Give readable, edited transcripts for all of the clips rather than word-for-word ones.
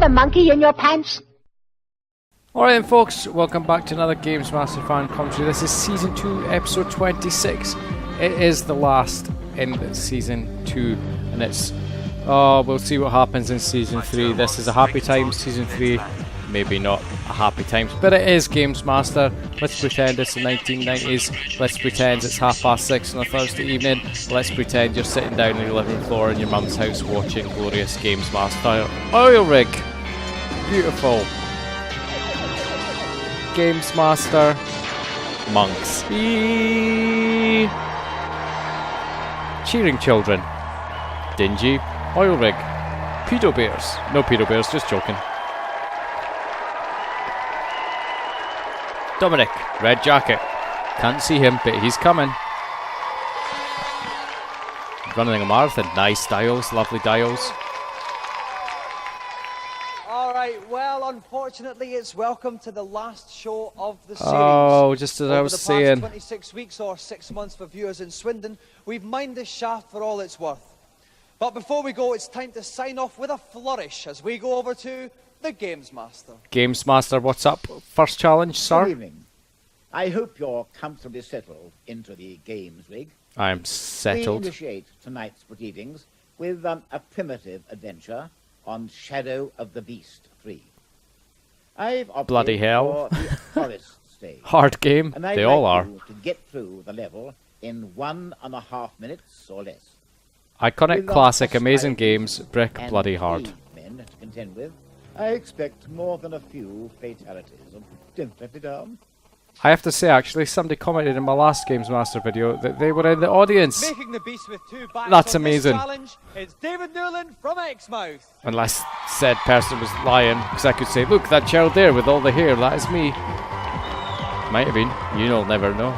a monkey in your pants? Alright then folks, welcome back to another GamesMaster fan commentary. This is Season 2, Episode 26. It is the last in Season 2, and it's... oh, we'll see what happens in Season 3. This is a happy time. Season 3, maybe not a happy time, but it is GamesMaster. Let's pretend it's the 1990s. Let's pretend it's 6:30 on a Thursday evening. Let's pretend you're sitting down on your living floor in your mum's house watching glorious GamesMaster oil rig. Beautiful. GamesMaster monks. Cheering children. Dingy oil rig. Pedo bears. No pedo bears, just joking. Dominic, red jacket. Can't see him, but he's coming. Running a marathon. Nice dials, lovely dials. Alright, well, unfortunately, it's welcome to the last show of the series. Oh, just as I was saying. Over the past 26 weeks or 6 months for viewers in Swindon, we've mined this shaft for all it's worth. But before we go, it's time to sign off with a flourish as we go over to the GamesMaster. GamesMaster, what's up? First challenge, sir? Good evening. I hope you're comfortably settled into the games rig. I'm settled. We initiate tonight's proceedings with a primitive adventure on Shadow of the Beast 3. I've opted Bloody hell. for the forest stage. Hard game. And I'd They like all are. you to get through the level in 1.5 minutes or less. Iconic, With classic, hostile amazing games. Brick, and bloody hard. men to contend with, I expect more than a few fatalities. Don't let me down. I have to say, actually, somebody commented in my last GamesMaster video that they were in the audience. Making the beast with two backs That's on this amazing. challenge, it's David Newland from Exmouth. Unless said person was lying, because I could say, look, that child there with all the hair, that is me. Might have been. You'll never know.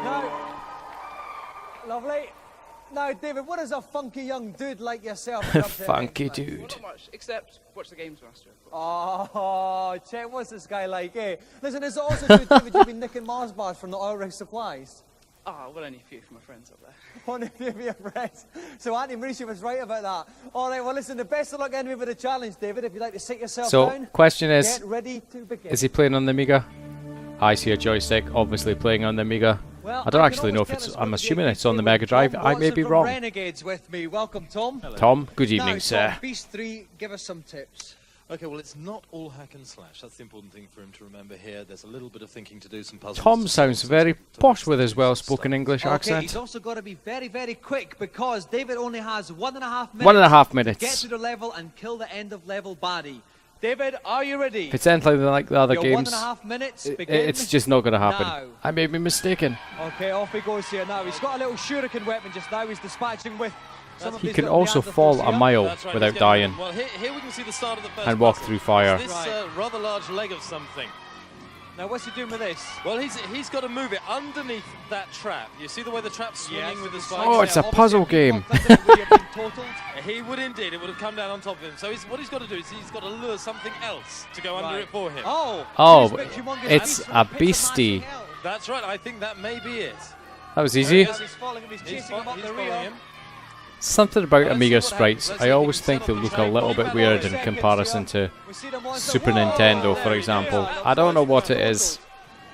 Now, lovely. Now, David, what is a funky young dude like yourself? up to Funky Exmouth? dude. Well, not much, except watch the GamesMaster. Oh, check, what's this guy like, eh? Listen, is it also true, David, you've been nicking Mars bars from the oil rig supplies? Ah, well, only a few from my friends up there. Only a few of your friends. So Auntie Mauricio was right about that. All right, well, listen, the best of luck anyway with the challenge, David. If you'd like to sit yourself down, Question is, get ready to begin. is he playing on the Amiga? I see a joystick, obviously playing on the Amiga. Well, I don't can actually know always if it's, tell us I'm what assuming the it's on the game Mega is. Drive. Tom I may Watson be from wrong. Renegades with me. Welcome, Tom. Hello. Tom, good Now, evening, Tom, sir. Beast 3, give us some tips. Okay, well, it's not all hack and slash. That's the important thing for him to remember here. There's a little bit of thinking to do, some puzzles. Tom sounds very posh with his well-spoken English Okay, accent. he's also got to be very, very quick because David only has 1.5 minutes. 1.5 to minutes. get to the level and kill the end of level baddie. David, are you ready? If it's anything like the other Your games, 1.5 minutes. Begin it's just not going to happen. now. I may be mistaken. Okay, off he goes here now. He's got a little shuriken weapon just now. He's dispatching with. Some of He these can little also Neanderthals fall a here. mile That's right, without he's getting dying. Well, here we can see the start of the first And walk puzzle. through fire. It's this rather large leg of something. Now, what's he doing with this? Well, he's got to move it underneath that trap. You see the way the trap's swinging with the spikes? Oh, it's a puzzle game. He would indeed. It would have come down on top of him. So what he's got to do is he's got to lure something else to go under it for him. Oh, it's a beastie. That's right. I think that may be it. That was easy. He's following him. He's chasing him up the following rear. him. Something about Let's Amiga see what happens. sprites, Let's I see if always we can think set they up the look a track. little bit weird in comparison to Super Nintendo, for example. I don't know what it is.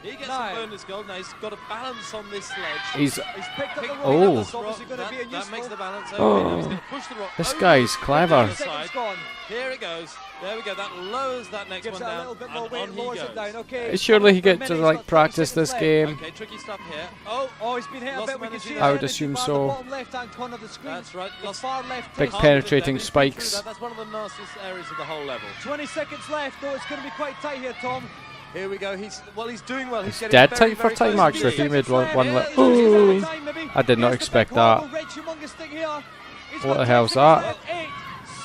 He gets some bonus gold. Now he's got a balance on this ledge. He's... He's picked up the rock. Oh. That's obviously going to be a That makes the useful. balance. Oh. He's going to push the rock. This over guy's the clever. other Seconds side. gone. Here it goes. There we go. That lowers that next Gives one it a down. little bit more And weight, on he lowers goes. it down. Okay. Surely he For a gets to minute, like he's got 30 practice this seconds left. game. Okay, tricky stuff here. Oh, he's been hit a Lost bit. some We can energy see there. I would the assume energy bar so. at the bottom left-hand corner of the screen. That's right. The Lost far left. Big takes- penetrating They've been through spikes. that. That's one of the nastiest areas of the whole level. 20 seconds left, though. It's going to be quite tight here, Tom. Here we go. He's doing well. He's getting Dead very, time for very time close. actually. If he made one Yeah, li- Ooh. I did not Here's the expect big that. hole, red humongous thing here. He's What got the 10 hell's seconds that? left. 8,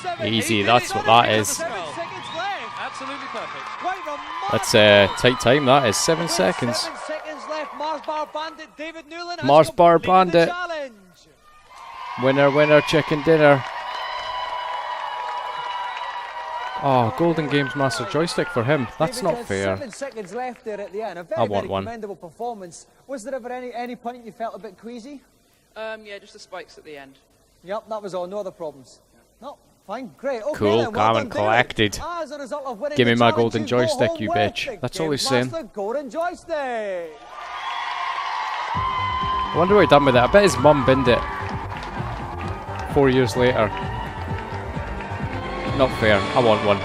7, Easy, he that's did what it. that He is. 7 seconds left. Absolutely perfect. Quite remarkable. That's tight time, that is. 7 seconds. 7 seconds left. Mars Bar Bandit David Newland has Mars Bar completed the Bandit. challenge. Winner, winner, chicken dinner. Oh, Golden Games Master joystick for him. That's David, not there's fair. 7 seconds left there at the end. A very, I want very one. commendable performance. Was there ever any point you felt a bit queasy? Yeah, just the spikes at the end. Yep, that was all. No other problems. No. Fine, great. Okay, Cool, then, well calm done, and David. collected. As a result of winning Give me the my challenge, golden you go joystick, home you with bitch. the That's all he's saying. GamesMaster golden joystick. I wonder what he done with it. I bet his mum binned it 4 years later. Not fair. I want one.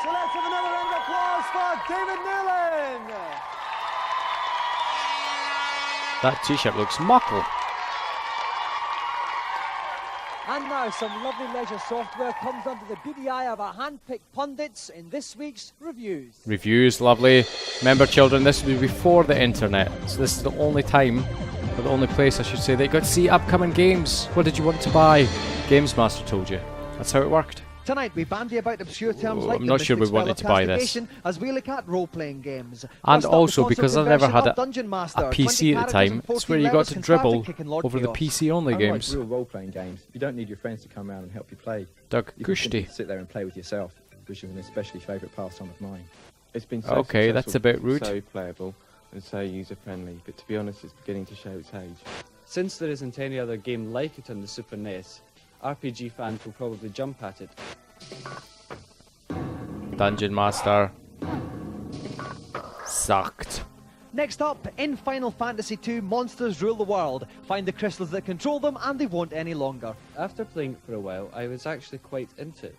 So let's have another round of applause for David Newland. That t-shirt looks muckle. And now some lovely leisure software comes under the beady eye of our hand-picked pundits in this week's reviews. Reviews, lovely. Remember, children, this was before the internet, so this is the only time, or the only place, I should say, that you got to see upcoming games. What did you want to buy? GamesMaster told you. That's how it worked. Tonight we bandy about obscure terms Oh, like I'm the not sure we mystic spell wanted of to buy this. castigation as we look at role-playing games. And First up, also, the because I console never had conversion of Dungeon Master, a PC 20 at the characters time, and it's where 14 you got levels to can start dribble kicking Lord over the Chaos. PC-only Unlike games. real role-playing games, you don't need your friends to come around and help you play. Doug You can Kushti. simply sit there and play with yourself, which is an especially favourite pastime of mine. It's been so Okay, that's successful, a bit rude. so playable and so user-friendly, but to be honest, it's beginning to show its age. Since there isn't any other game like it on the Super NES, RPG fans will probably jump at it. Dungeon Master. Sucked. Next up, in Final Fantasy II, monsters rule the world. Find the crystals that control them and they won't any longer. After playing it for a while, I was actually quite into it.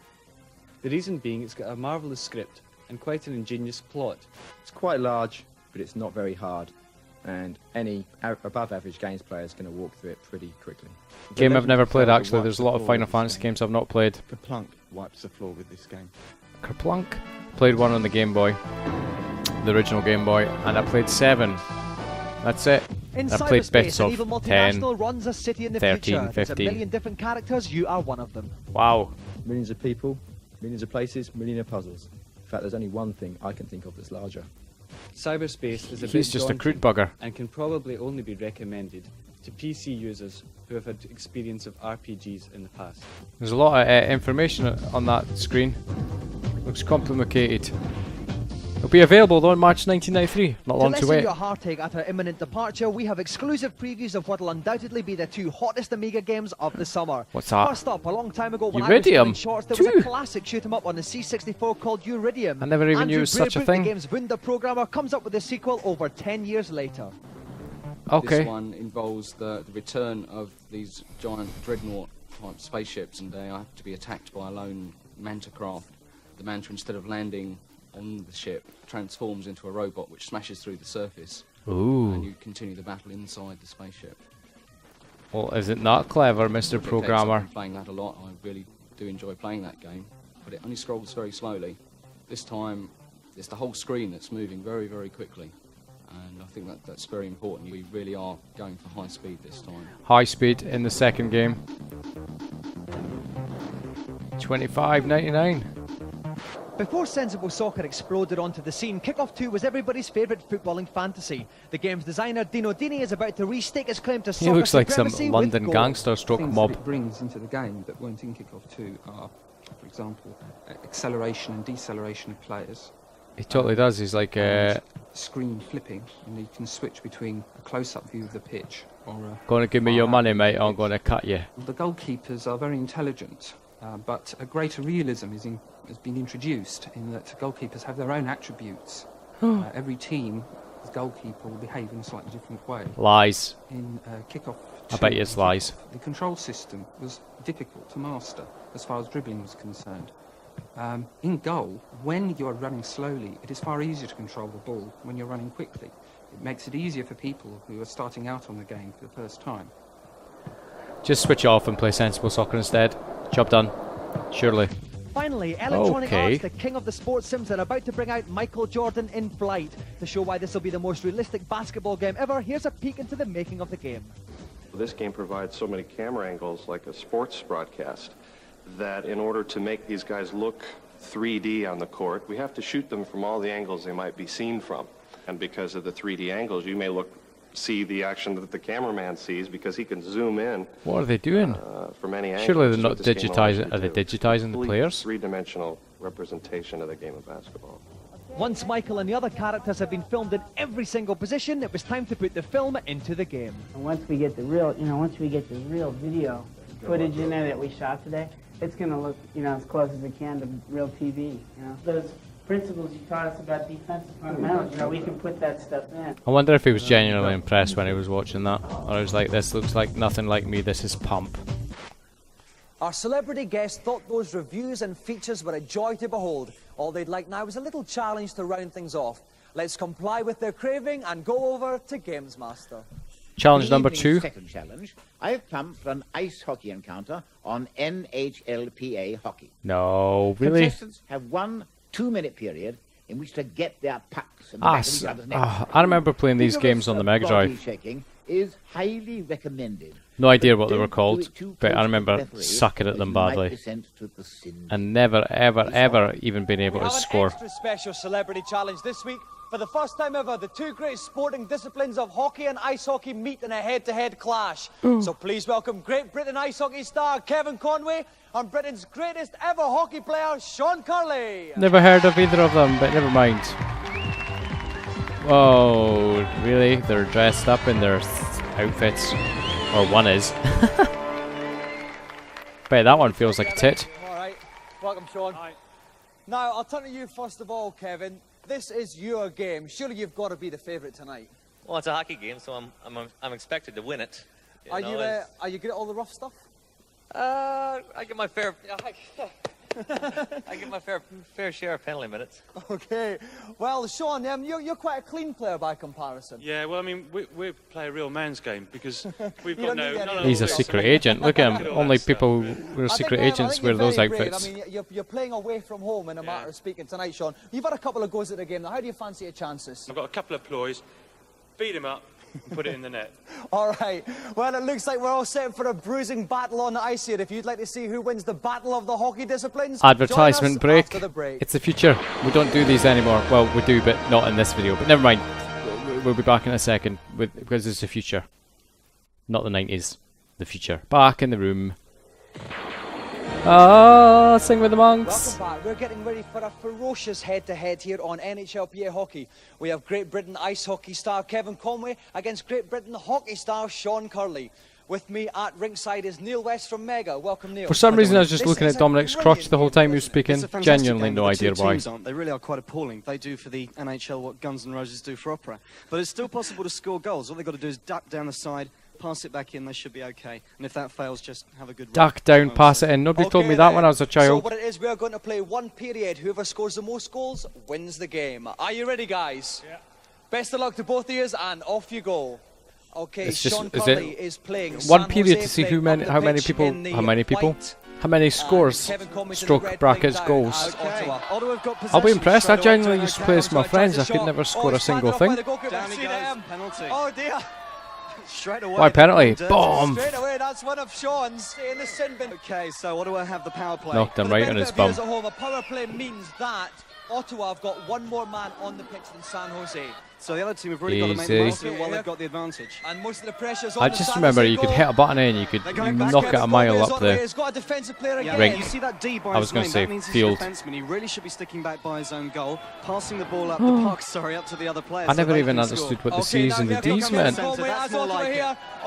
The reason being it's got a marvellous script and quite an ingenious plot. It's quite large, but it's not very hard, and any above-average games player is going to walk through it pretty quickly. Game I've never played, Zelda actually. wipes There's a the lot of floor Final with this Fantasy game. games I've not played. Kerplunk wipes the floor with this game. Kerplunk. Played one on the Game Boy. The original Game Boy. And I played 7. That's it. In I played cyberspace, bits an of evil 10, multinational runs a city in the 13, future. There's a 15. million different characters, you are one of them. Wow. Millions of people, millions of places, millions of puzzles. In fact, there's only one thing I can think of that's larger. Cyberspace is a He's bit just a daunting crude bugger. and can probably only be recommended to PC users who have had experience of RPGs in the past. There's a lot of information on that screen. Looks complicated. It'll be available though in March 1993. Not long to lessen wait. your heartache at our imminent departure, we have exclusive previews of what will undoubtedly be the 2 hottest Amiga games of the summer. What's that? First up, a long time ago when I was Uridium? playing shorts, there was 2? a classic shoot 'em up on the C64 called Uridium. I never even Andrew knew it was such a Brearboot, thing. The game's Wunder programmer comes up with a sequel over 10 years later. Okay. This one involves the return of these giant dreadnought type spaceships, and they have to be attacked by a lone manta craft. The manta, instead of landing on the ship, transforms into a robot which smashes through the surface, and Ooh. you continue the battle inside the spaceship. Well, is it not clever, Mr. I've Programmer? been playing that a lot. I really do enjoy playing that game, but it only scrolls very slowly. This time, it's the whole screen that's moving very, very quickly, and I think that's very important. We really are going for high speed this time. High speed in the second game. $25.99. Before Sensible Soccer exploded onto the scene, Kickoff 2 was everybody's favourite footballing fantasy. The game's designer, Dino Dini, is about to restake his claim to He soccer looks like some supremacy with London goals. gangster stroke Things mob. that it brings into the game that weren't in Kickoff 2 are, for example, acceleration and deceleration of players, He totally does. He's like and screen flipping, and you can switch between a close-up view of the pitch or a... gonna give me your money, mate. I'm gonna cut you. The goalkeepers are very intelligent, but a greater realism has been introduced in that goalkeepers have their own attributes. Every team's goalkeeper will behave in a slightly different way. Lies. In Kickoff 2, I bet you it's lies. the control system was difficult to master as far as dribbling was concerned. In goal, when you're running slowly, it is far easier to control the ball when you're running quickly. It makes it easier for people who are starting out on the game for the first time. Just switch it off and play Sensible Soccer instead. Job done. Surely. Finally, Electronic Okay. Arts, the king of the sports sims, are about to bring out Michael Jordan in Flight. To show why this will be the most realistic basketball game ever, here's a peek into the making of the game. This game provides so many camera angles, like a sports broadcast, that in order to make these guys look 3D on the court, we have to shoot them from all the angles they might be seen from. And because of the 3D angles, you may see the action that the cameraman sees because he can zoom in What are they doing? from any angle. Surely they're That's not what this game allows you digitizing. to Are they do. digitizing the Complete players? Three-dimensional representation of the game of basketball. Once Michael and the other characters have been filmed in every single position, it was time to put the film into the game. And once we get the real, once we get the real video footage in there that we shot today, it's going to look, you know, as close as it can to real TV, you know. Those principles you taught us about defensive fundamentals, you know, we can put that stuff in. I wonder if he was genuinely impressed when he was watching that. Or he was like, this looks like nothing like me, this is pump. Our celebrity guest thought those reviews and features were a joy to behold. All they'd like now is a little challenge to round things off. Let's comply with their craving and go over to GamesMaster. Challenge number 2. Second challenge. I've come for an ice hockey encounter on NHLPA hockey. No, really? Contestants have 1 2-minute period in which to get their pucks in the back of each other's net. I remember playing these games on the Mega Body Drive. shaking is highly recommended. No idea what they were called, but I remember sucking at them badly. And never, ever, ever even being able to score. An extra special celebrity challenge this week. For the first time ever, the two great sporting disciplines of hockey and ice hockey meet in a head-to-head clash. So please welcome Great Britain ice hockey star Kevin Conway and Britain's greatest ever hockey player, Sean Curley. Never heard of either of them, but never mind. Whoa, really? They're dressed up in their outfits. Or one is. Bet that one feels like a tit. Alright, welcome Sean. Hi. Now, I'll turn to you first of all, Kevin. This is your game. Surely you've got to be the favourite tonight. Well, it's a hockey game, so I'm expected to win it. Are you good at all the rough stuff? I get my fair. I get my fair share of penalty minutes. Okay. Well, Sean, you're quite a clean player by comparison. Yeah. Well, I mean, we play a real man's game because we've got no. He's a secret agent. Look at him. Only people who are secret agents wear those outfits. I mean, you're playing away from home in a matter of speaking tonight, Sean. You've had a couple of goes at the game. Now, how do you fancy your chances? I've got a couple of ploys. Beat him up. And put it in the net. All right. Well, it looks like we're all set for a bruising battle on the ice here. If you'd like to see who wins the battle of the hockey disciplines, advertisement break. After the break. It's the future. We don't do these anymore. Well, we do, but not in this video. But never mind. We'll be back in a second because it's the future, not the 90s. The future. Back in the room. Ah, sing with the monks. Welcome back. We're getting ready for a ferocious head-to-head here on NHLPA hockey. We have Great Britain ice hockey star Kevin Conway against Great Britain hockey star Sean Curley. With me at ringside is Neil West from Mega. Welcome, Neil. For some reason, I was just looking at Dominic's crotch the whole time he was speaking. Genuinely no idea why. They really are quite appalling. They do for the NHL what Guns N' Roses do for opera. But it's still possible to score goals. All they've got to do is duck down the side, pass it back in, they should be okay. And if that fails, just have a good duck down, pass it in. Nobody told me that when I was a child. So what it is, we're going to play one period. Whoever scores the most goals wins the game. Are you ready, guys? Yeah. Best of luck to both of you, and off you go. Okay, Sean Curley is playing one period to see how many scores, stroke brackets, goals. Okay. I'll be impressed. I genuinely used to play with my friends. I could never score a single thing. Oh dear. Straight away. Why penalty? Boom! Straight away, that's one of Sean's in the sin bin. Okay, so what do I have the power play? Knocked him right on his bum. A power play means that Ottawa have got one more man on the pitch than San Jose. So the other team have really got to make the most of it while they've got the advantage. And most of the pressure's on I just remember you could hit a button and you could knock it a mile up the rink. You see that D by I was going to say field. He really should be sticking back by his own goal, passing the ball up the puck, up to the other players. I never even understood what the C's and the D's meant.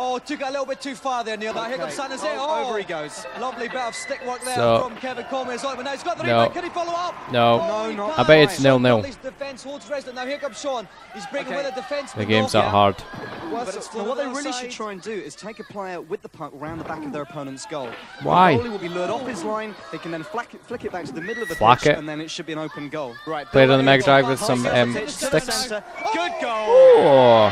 Oh, took it a little bit too far there, Neil. Here comes San Jose. Over he goes. Lovely bit of stick work there from Kevin Conway. Now he's got the rebound. Can he follow up? No. I bet it's 0-0. Defense holds resident. Now here comes Sean. He's breaking with a defense. The game's that hard. What they really should try and do is take a player with the puck around the back of their opponent's goal. Why? The goalie will be lured off his line. They can then flick it back to the middle of the pitch, and then it should be an open goal. Right. Played on the Mega Drive with some sticks. Good goal. Oh,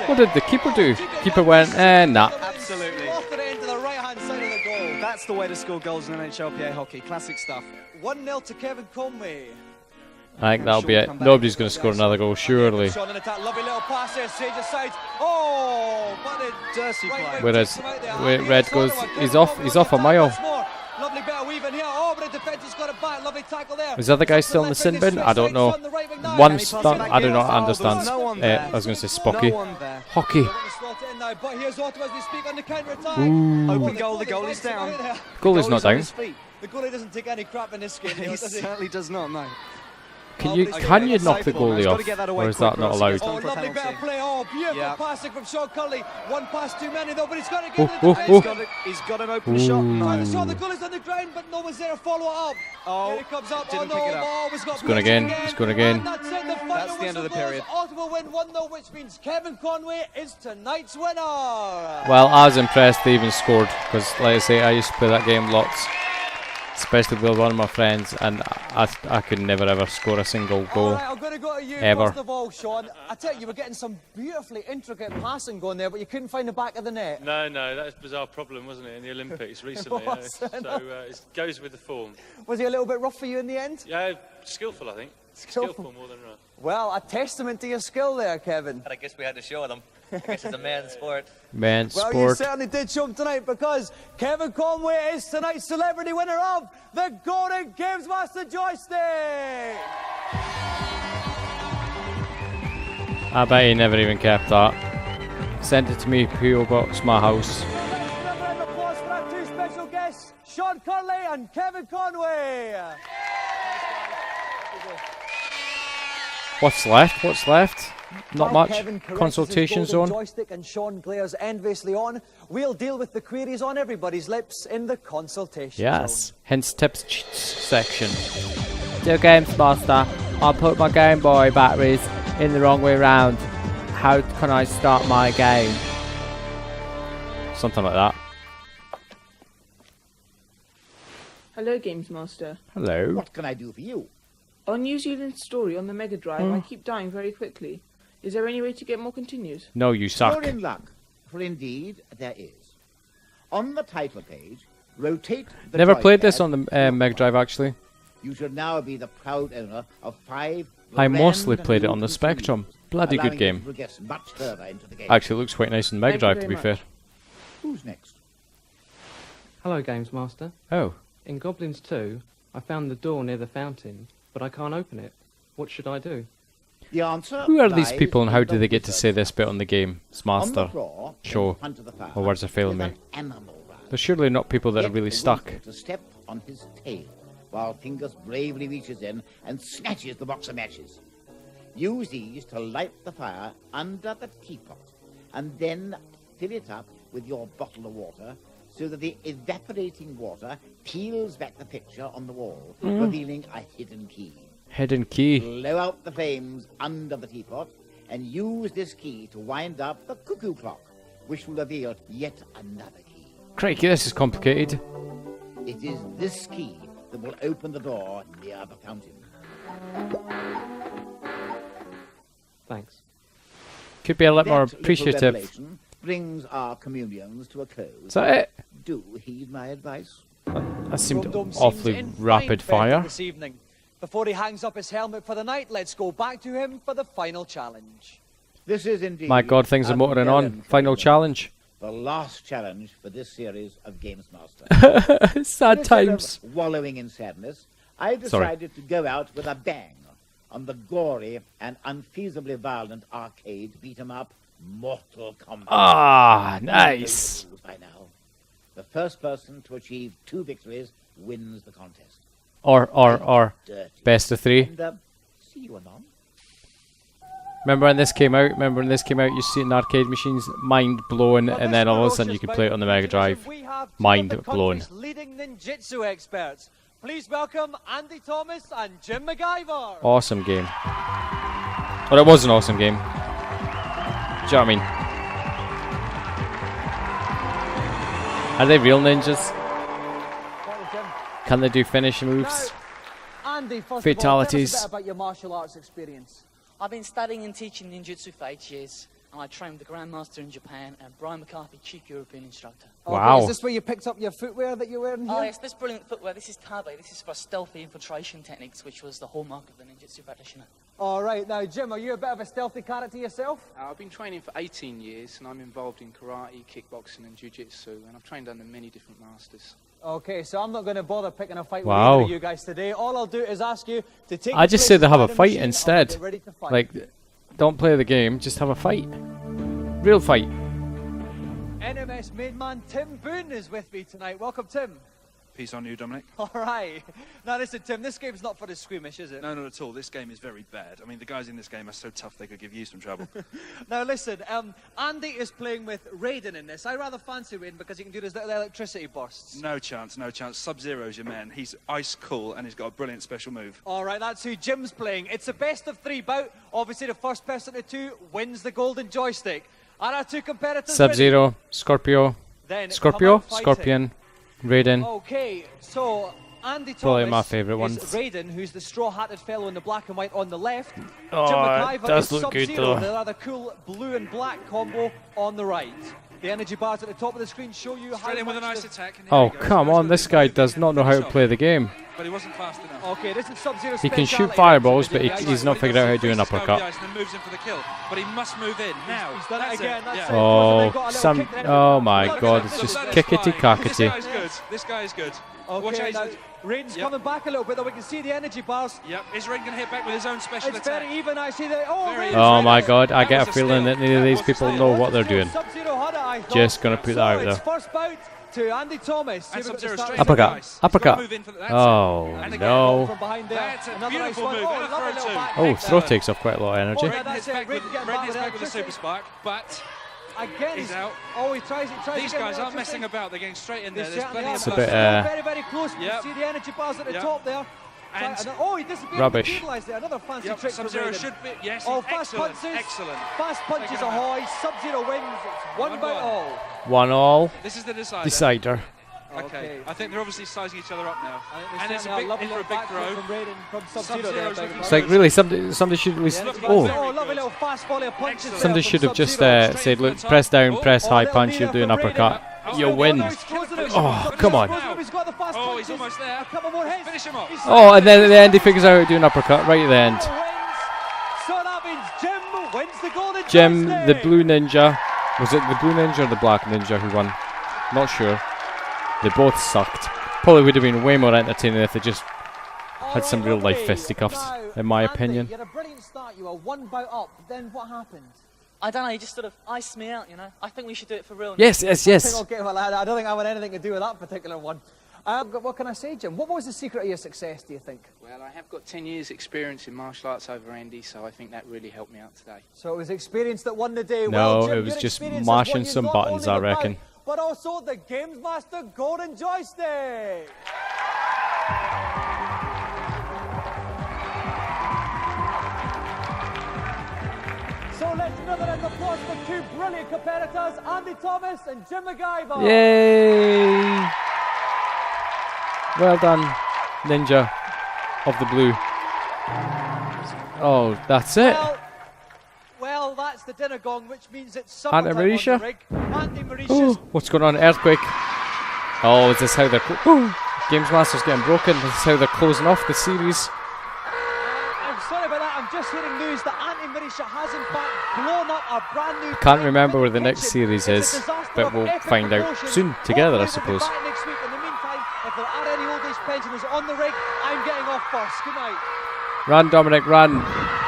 what did the keeper do? Keeper went, nah. Absolutely. Into the right-hand side of the goal. That's the way to score goals in NHLPA hockey. Classic stuff. 1-0 to Kevin Conway. I think that'll be it. Nobody's going to score another goal, surely. Lovely little pass there, Sage's side. Oh, what a dirty play. Whereas Red goes, he's off a mile. Lovely bit of weaving here. Oh, but the defense has got it back. Lovely tackle there. Is the other guy still in the sin bin? I don't know. One stunt. I do not understand. I was going to say Spocky. Hockey. But here's Ottawa as we speak on the counter-attack. Open goal. The goal is down. Goal is not down. The goalie doesn't take any crap in this game. He certainly does not, no. Can you knock the goalie off, or is that not allowed? Oh, lovely bit of play. Oh, beautiful passing from Sean Curley. One pass too many though, but he's got to get it. He's got an open shot. The shot, the goalie's on the ground, but no one's there to follow it up. Oh, here he comes up. Didn't pick it up. Oh, he's got It's going again. It's going again. That's it. The final That's the end of the period. Ottawa win 1-0, which means Kevin Conway is tonight's winner. Well, I was impressed they even scored, because like I say, I used to play that game lots, especially with one of my friends, and I could never ever score a single goal. Right, I'm going to go to you ever. first of all, Sean. I tell you were getting some beautifully intricate passing going there, but you couldn't find the back of the net. No, that was a bizarre problem, wasn't it, in the Olympics recently? So it goes with the form. Was he a little bit rough for you in the end? Yeah, skillful, I think. Skillful more than rough. Well, a testament to your skill there, Kevin. I guess we had to show them. I guess it's a man's sport. Man's Well, sport. you certainly did show him tonight, because Kevin Conway is tonight's celebrity winner of the Golden GamesMaster joystick. I bet he never even kept that. Sent it to me, P.O. Box, my house. Another round of applause for our two special guests, Sean Curley and Kevin Conway. What's left? What's left? Not While much. Kevin caresses Consultation his golden zone. joystick and Sean glares enviously on, we'll deal with the queries on everybody's lips in the consultation Yes. zone. Hence tips cheats section. Dear GamesMaster, I put my Game Boy batteries in the wrong way round. How can I start my game? Something like that. Hello, GamesMaster. Hello. What can I do for you? On New Zealand's story on the Mega Drive, I keep dying very quickly. Is there any way to get more continues? No, you suck. You're in luck, for indeed there is. On the title page, rotate the Never played joypad. this on the Mega Drive, actually. You should now be the proud owner of 5 I mostly brand played it new on the continues, Spectrum. Bloody allowing good you game. to progress much further into the game. Actually, it looks quite nice on the Mega Thank you Drive, to very be fair. Who's next? Hello, GamesMaster. Oh. In Goblins 2, I found the door near the fountain, but I can't open it. What should I do? The answer Who are these lies people and in how the do they get to research. say this bit on the game? It's On the Master. floor, in Show. front of the fire, My words are failing is me. an animal rug. They're surely not people that are Get really the stuck. weasel to step on his tail, while Fingers bravely reaches in and snatches the box of matches. Use these to light the fire under the teapot, and then fill it up with your bottle of water, so that the evaporating water peels back the picture on the wall, revealing a hidden key. Hidden key. Blow out the flames under the teapot, and use this key to wind up the cuckoo clock, which will reveal yet another key. Crikey, this is complicated. It is this key that will open the door near the fountain. Thanks. Could be a lot more That little appreciative. revelation brings our communions to a close. Is that it? Do heed my advice. That seemed Dum-Dum seems awfully in rapid fine fire. this evening. Before he hangs up his helmet for the night, let's go back to him for the final challenge. This is indeed My God, things are a motoring on. villain Final for challenge. the last challenge for this series of GamesMaster. Sad Instead times. of wallowing in sadness, I decided to go out with a bang on the gory and unfeasibly violent arcade beat-em-up Mortal Kombat. Ah, You know nice. the rules by now. The first person to achieve 2 victories wins the contest. Or Dirty. best of 3. And, see you anon. Remember when this came out? You see it in arcade machines, mind blowing, and then all of a sudden you could play it on the Mega Drive. We have two Mind of the blown. country's leading ninjutsu experts. Please welcome Andy Thomas and Jim McIver. Awesome game. Well, it was an awesome game. Do you know what I mean? Are they real ninjas? Can they do finishing moves? Andy, first Fatalities. of all, tell us a bit about your martial arts experience. I've been studying and teaching ninjutsu for 8 years, and I trained with the Grandmaster in Japan and Brian McCarthy, Chief European Instructor. Wow. Okay, is this where you picked up your footwear that you're wearing here? Oh yes, this brilliant footwear. This is tabe. This is for stealthy infiltration techniques, which was the hallmark of the ninjutsu practitioner. All right, now Jim, are you a bit of a stealthy character yourself? I've been training for 18 years, and I'm involved in karate, kickboxing, and jiu-jitsu, and I've trained under many different masters. Okay, so I'm not going to bother picking a fight Wow. with either of you guys today. All I'll do is ask you to take. I your just say they places have a by the fight machine, instead. and we'll get ready to fight. Like, don't play the game, just have a fight. Real fight. NMS main man Tim Boone is with me tonight. Welcome, Tim. piece on you, Dominic. All right. Now listen, Tim, this game's not for the squeamish, is it? No, not at all. This game is very bad. I mean, the guys in this game are so tough they could give you some trouble. Now listen, Andy is playing with Raiden in this. I rather fancy Raiden because he can do those little electricity bursts. No chance, no chance. Sub-Zero's your man. He's ice cool and he's got a brilliant special move. All right, that's who Jim's playing. It's a best of 3 bout. Obviously, the first person to 2 wins the golden joystick. Are our 2 competitors Sub-Zero, Scorpio, Then Scorpio, Scorpion, Raiden. Okay, so Andy Probably Thomas my favourite is ones. Raiden, who's the straw-hatted fellow in the black and white on the left. Oh, Jim it McIver does is look good, Sub-Zero, though. the rather cool blue and black combo on the right. The energy bars at the top of the screen show you how Straight in with a much nice the- attack. And Oh, come on, this guy does not know how to play the game. But he wasn't fast enough. Okay, this is Sub-Zero's He can shoot speciality. fireballs, but he's not figured out how to do an Over the uppercut. ice and then moves in for the kill. But he must move in now. He's done it again. That's it. Oh, oh my God, it's just kickety This cockety. guy's good. This guy's good. Watch Okay, out. now Raiden's coming back a little bit, though we can see the energy bars. Yep, is Raiden going to hit back with his own special It's attack? very even, I see that. Oh, Raiden's Oh my ready. God, I That get a was a feeling steal. that neither of these people know what they're doing. Sub-Zero had it, I thought. Just gonna put that out It's there. first bout to Andy Thomas. And See, we've got the Sub-Zero start- straight Uppercut, He's uppercut. gotta move in for the- that's it. Oh And again, no. From behind there. That's a Another nice beautiful one. move. Oh, And a lovely throw little too. back Oh, kick throw there. takes off quite a lot of energy. Oh, Raiden that's hits it. back with Raiden getting back with a super electricity. spark, but Again, he's out. Oh, he tries These to get guys the aren't messing electricity. about. They're getting straight in They there. There's certainly plenty are, of It's a but bit, still very, very close. You Yep. can see the energy bars at the Yep. top there. And Oh, he disappeared. Rubbish. Materialised there. Another fancy Yep, trick for Sub-Zero Raiden. should be. Yes, Oh, fast excellent. punches. Excellent. Fast punches Taking him ahoy. Sub-Zero wins. It's one bout all. 1-1. This is the decider. Decider. Okay. I think they're obviously sizing each other up now. And it's a certainly big, lovely in for a little big back throw. kick from Raiden, from Sub-Zero there, Sub-Zero's beg looking It's like really somebody should at least. Oh, lovely little fast volley of punches there somebody from should have just Sub-Zero. said, look, press down, press high punch, you'll do an uppercut, you win. Oh, come on. He's got the fast Oh, he's punches. almost there. A couple more hits. Finish him off. Oh, and then at the end he figures out how to do an uppercut right at the end. So that means Jim wins the golden Jim, joystick. the blue ninja. Was it the blue ninja or the black ninja who won? Not sure. They both sucked. Probably would have been way more entertaining if they just had some real life fisticuffs, in my opinion. You had a brilliant start. You were one bout up. Then what happened? I don't know, he just sort of iced me out, you know. I think we should do it for real. Yes, yes, yes. Okay, well, I don't think I want anything to do with that particular one. What can I say, Jim? What was the secret of your success, do you think? Well, I have got 10 years' experience in martial arts over Andy, so I think that really helped me out today. So it was experience that won the day. No, well, Jim, it was your just experience has won mashing you some not buttons, only I the bout, reckon. but also the GamesMaster Golden Joystick. So let's give another round of applause for 2 brilliant competitors, Andy Thomas and Jim McIver. Yay! Well done, ninja of the blue. Oh, that's it. Well, that's the dinner gong, which means it's Auntie summertime on the Marisha? rig. Auntie Marisha's Oh, what's going on? Earthquake. Oh, is this how they're... GamesMaster's getting broken. This is how they're closing off the series. I'm sorry about that. I'm just hearing news that Auntie Marisha has in fact blown up a brand new. Can't remember where the next series is, but we'll find out soon together, I suppose. Back next week. In the meantime, if there are any old age pensioners on the rig, I'm getting off first. Good night. Run, Dominic, run.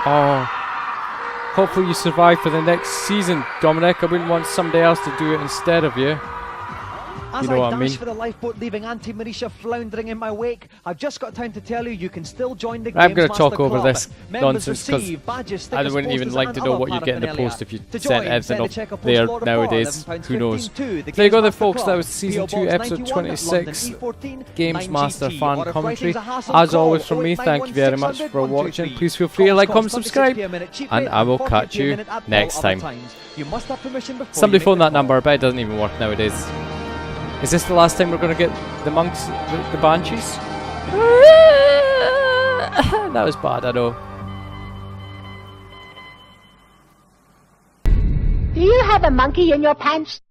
Oh. Hopefully you survive for the next season, Dominic. I wouldn't want somebody else to do it instead of you. As You know I what I dash mean? for the lifeboat, leaving Auntie Marisha floundering in my wake, I've just got time to tell you can still join the I'm going to GamesMaster talk over Club. this Members nonsense because receive badges, I stickers, wouldn't even posters like and to know other what you get in the paraphernalia. post if you To sent join, everything send a up cheque or there postcard of nowadays. £11.15 Who knows? to the There you go, the GamesMaster folks. That Club, was season PO 2, Box episode 91, 26. London E14 GamesMaster 9GT. fan Or if commentary. writing's a hassle, As call always from me, thank you very much for watching. Please feel free to like, comment, subscribe, and I will catch you next time. You must have permission before Somebody you make phone the that number, I bet it doesn't even work nowadays. Is this the last time we're going to get the monks, the banshees? That was bad, I know. Do you have a monkey in your pants?